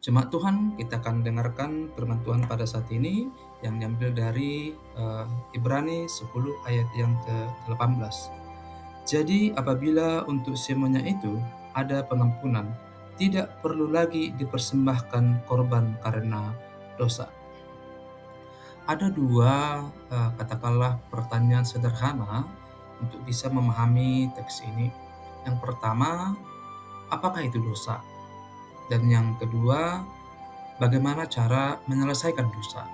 Jemaat Tuhan, kita akan dengarkan firman Tuhan pada saat ini yang diambil dari Ibrani 10 ayat yang ke-18. Jadi apabila untuk semuanya itu ada pengampunan, tidak perlu lagi dipersembahkan korban karena dosa. Ada dua katakanlah pertanyaan sederhana untuk bisa memahami teks ini. Yang pertama, apakah itu dosa? Dan yang kedua, bagaimana cara menyelesaikan dosa?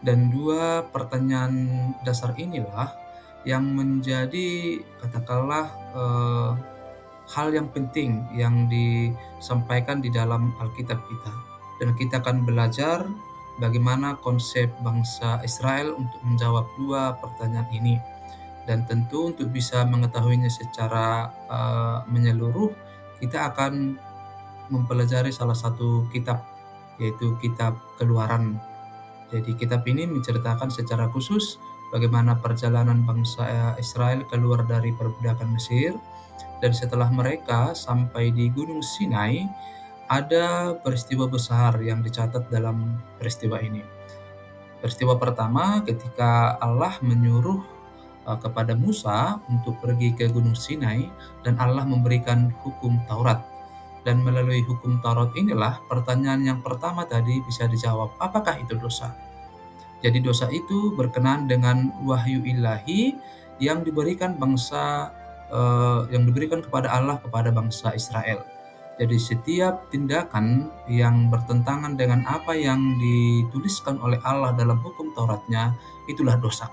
Dan dua pertanyaan dasar inilah yang menjadi katakanlah hal yang penting yang disampaikan di dalam Alkitab kita. Dan kita akan belajar bagaimana konsep bangsa Israel untuk menjawab dua pertanyaan ini. Dan tentu untuk bisa mengetahuinya secara menyeluruh, kita akan mempelajari salah satu kitab, yaitu kitab Keluaran. Jadi kitab ini menceritakan secara khusus bagaimana perjalanan bangsa Israel keluar dari perbudakan Mesir, dan setelah mereka sampai di Gunung Sinai, ada peristiwa besar yang dicatat dalam peristiwa ini. Peristiwa pertama ketika Allah menyuruh kepada Musa untuk pergi ke Gunung Sinai, dan Allah memberikan hukum Taurat. Dan melalui hukum Taurat inilah pertanyaan yang pertama tadi bisa dijawab, apakah itu dosa? Jadi dosa itu berkenaan dengan wahyu ilahi yang diberikan yang diberikan kepada Allah kepada bangsa Israel. Jadi setiap tindakan yang bertentangan dengan apa yang dituliskan oleh Allah dalam hukum Tauratnya, itulah dosa.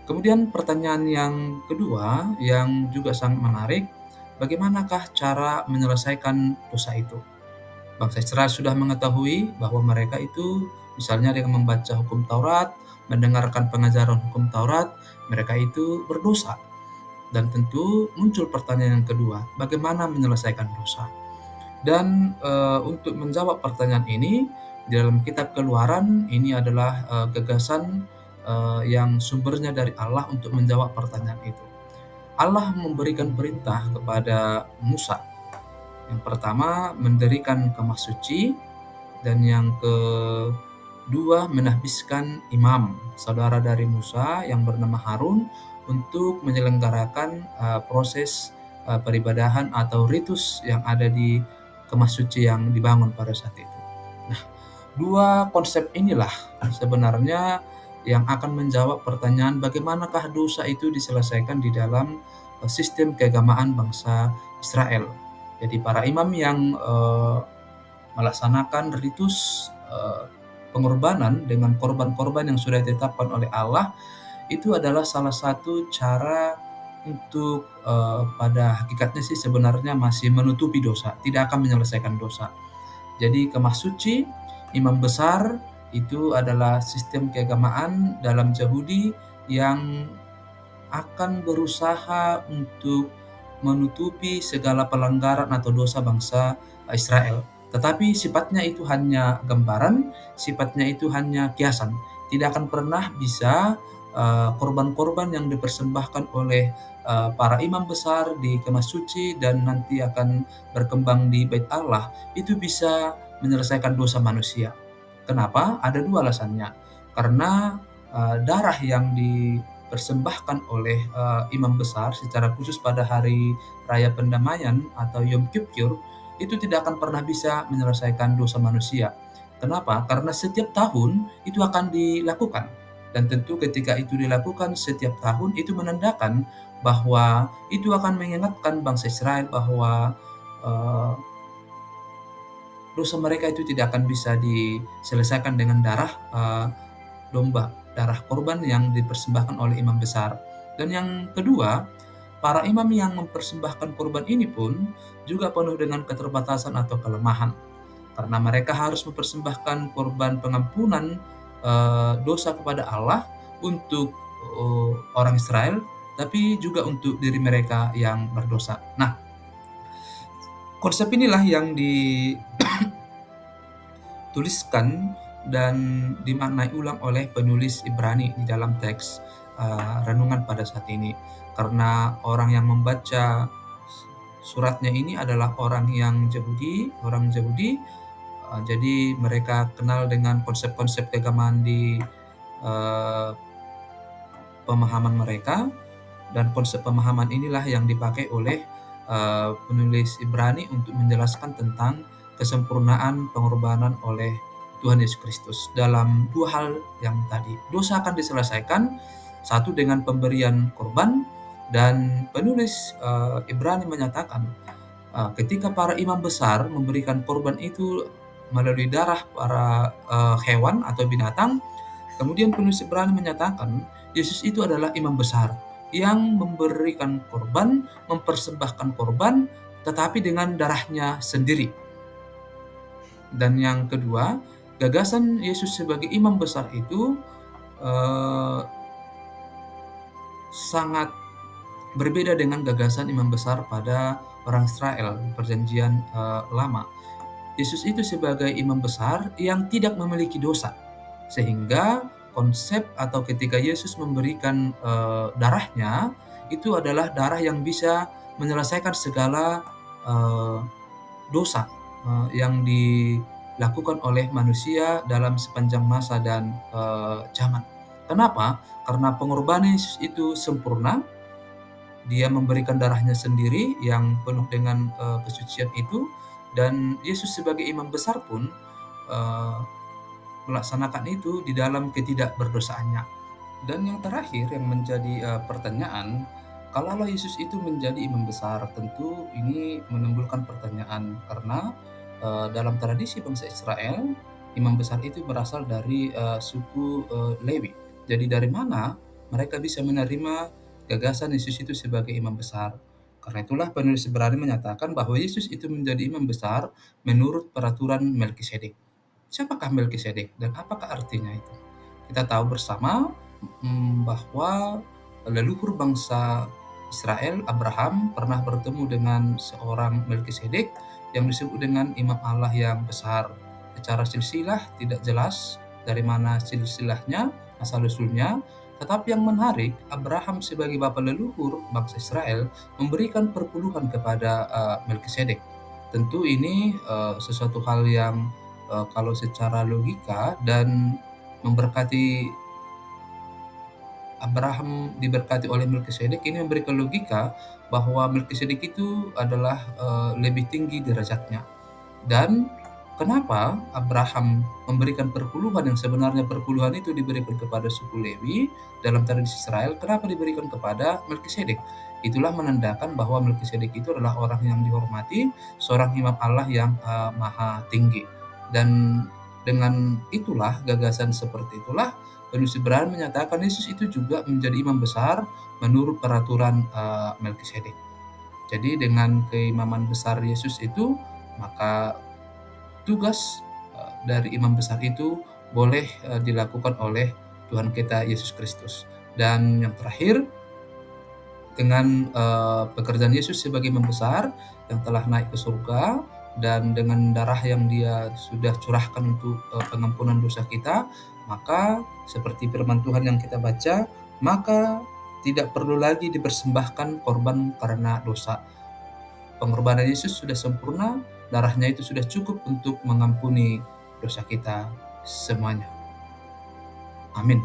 Kemudian pertanyaan yang kedua yang juga sangat menarik, bagaimanakah cara menyelesaikan dosa itu? Bangsa Israel sudah mengetahui bahwa mereka itu misalnya dengan membaca hukum Taurat, mendengarkan pengajaran hukum Taurat, mereka itu berdosa. Dan tentu muncul pertanyaan yang kedua, bagaimana menyelesaikan dosa? Dan untuk menjawab pertanyaan ini, di dalam kitab Keluaran ini adalah gagasan yang sumbernya dari Allah untuk menjawab pertanyaan itu. Allah memberikan perintah kepada Musa. Yang pertama, mendirikan kemah suci, dan yang kedua, menahbiskan imam, saudara dari Musa yang bernama Harun, untuk menyelenggarakan proses peribadahan atau ritus yang ada di kemah suci yang dibangun pada saat itu. Nah, dua konsep inilah sebenarnya yang akan menjawab pertanyaan bagaimanakah dosa itu diselesaikan di dalam sistem keagamaan bangsa Israel. Jadi para imam yang melaksanakan ritus pengorbanan dengan korban-korban yang sudah ditetapkan oleh Allah, itu adalah salah satu cara untuk pada hakikatnya sih sebenarnya masih menutupi dosa, tidak akan menyelesaikan dosa. Jadi kemah suci, imam besar, itu adalah sistem keagamaan dalam Yahudi yang akan berusaha untuk menutupi segala pelanggaran atau dosa bangsa Israel. Tetapi sifatnya itu hanya gambaran, sifatnya itu hanya kiasan. Tidak akan pernah bisa korban-korban yang dipersembahkan oleh para imam besar di kemah suci dan nanti akan berkembang di Bait Allah itu bisa menyelesaikan dosa manusia. Kenapa? Ada dua alasannya. Karena darah yang dipersembahkan oleh imam besar secara khusus pada hari raya pendamaian atau Yom Kippur itu tidak akan pernah bisa menyelesaikan dosa manusia. Kenapa? Karena setiap tahun itu akan dilakukan. Dan tentu ketika itu dilakukan setiap tahun, itu menandakan bahwa itu akan mengingatkan bangsa Israel bahwa eh, dosa mereka itu tidak akan bisa diselesaikan dengan darah domba, darah korban yang dipersembahkan oleh imam besar. Dan yang kedua, para imam yang mempersembahkan korban ini pun juga penuh dengan keterbatasan atau kelemahan. Karena mereka harus mempersembahkan korban pengampunan dosa kepada Allah untuk orang Israel, tapi juga untuk diri mereka yang berdosa. Nah, konsep inilah yang dituliskan dan dimaknai ulang oleh penulis Ibrani di dalam teks renungan pada saat ini. Karena orang yang membaca suratnya ini adalah orang Yahudi, Jadi mereka kenal dengan konsep-konsep keagamaan di eee, pemahaman mereka, dan konsep pemahaman inilah yang dipakai oleh penulis Ibrani untuk menjelaskan tentang kesempurnaan pengorbanan oleh Tuhan Yesus Kristus dalam dua hal yang tadi. Dosa akan diselesaikan, satu dengan pemberian korban, dan penulis Ibrani menyatakan ketika para imam besar memberikan korban itu melalui darah para hewan atau binatang, kemudian penulis Ibrani menyatakan Yesus itu adalah imam besar yang memberikan korban, mempersembahkan korban, tetapi dengan darahnya sendiri. Dan yang kedua, gagasan Yesus sebagai imam besar itu eh, sangat berbeda dengan gagasan imam besar pada orang Israel perjanjian lama. Yesus itu sebagai imam besar yang tidak memiliki dosa, sehingga konsep atau ketika Yesus memberikan darahnya, itu adalah darah yang bisa menyelesaikan segala eh, dosa yang dilakukan oleh manusia dalam sepanjang masa dan zaman. Kenapa? Karena pengorbanan Yesus itu sempurna. Dia memberikan darahnya sendiri yang penuh dengan kesucian itu, dan Yesus sebagai imam besar pun uh, melaksanakan itu di dalam ketidakberdosaannya. Dan yang terakhir yang menjadi pertanyaan, kalaulah Yesus itu menjadi imam besar, tentu ini menimbulkan pertanyaan karena dalam tradisi bangsa Israel, imam besar itu berasal dari suku Lewi. Jadi dari mana mereka bisa menerima gagasan Yesus itu sebagai imam besar? Karena itulah penulis Ibrani menyatakan bahwa Yesus itu menjadi imam besar menurut peraturan Melkisedek. Siapakah Melkisedek dan apakah artinya itu? Kita tahu bersama bahwa leluhur bangsa Israel, Abraham, pernah bertemu dengan seorang Melkisedek yang disebut dengan imam Allah yang besar. Secara silsilah tidak jelas dari mana silsilahnya, asal-usulnya, tetapi yang menarik, Abraham sebagai bapa leluhur bangsa Israel memberikan perpuluhan kepada Melkisedek. Tentu ini sesuatu hal yang kalau secara logika dan memberkati Abraham diberkati oleh Melkisedek, ini memberikan logika bahwa Melkisedek itu adalah lebih tinggi derajatnya. Dan kenapa Abraham memberikan perpuluhan yang sebenarnya perpuluhan itu diberikan kepada suku Lewi dalam tradisi Israel, kenapa diberikan kepada Melkisedek? Itulah menandakan bahwa Melkisedek itu adalah orang yang dihormati, seorang imam Allah yang maha tinggi. Dan dengan itulah, gagasan seperti itulah, penulis Ibrani menyatakan Yesus itu juga menjadi imam besar menurut peraturan Melkisedek. Jadi dengan keimaman besar Yesus itu, maka tugas dari imam besar itu boleh dilakukan oleh Tuhan kita Yesus Kristus. Dan yang terakhir, dengan pekerjaan Yesus sebagai imam besar yang telah naik ke surga, dan dengan darah yang dia sudah curahkan untuk pengampunan dosa kita, maka seperti firman Tuhan yang kita baca, maka tidak perlu lagi dipersembahkan korban karena dosa. Pengorbanan Yesus sudah sempurna, darahnya itu sudah cukup untuk mengampuni dosa kita semuanya. Amin.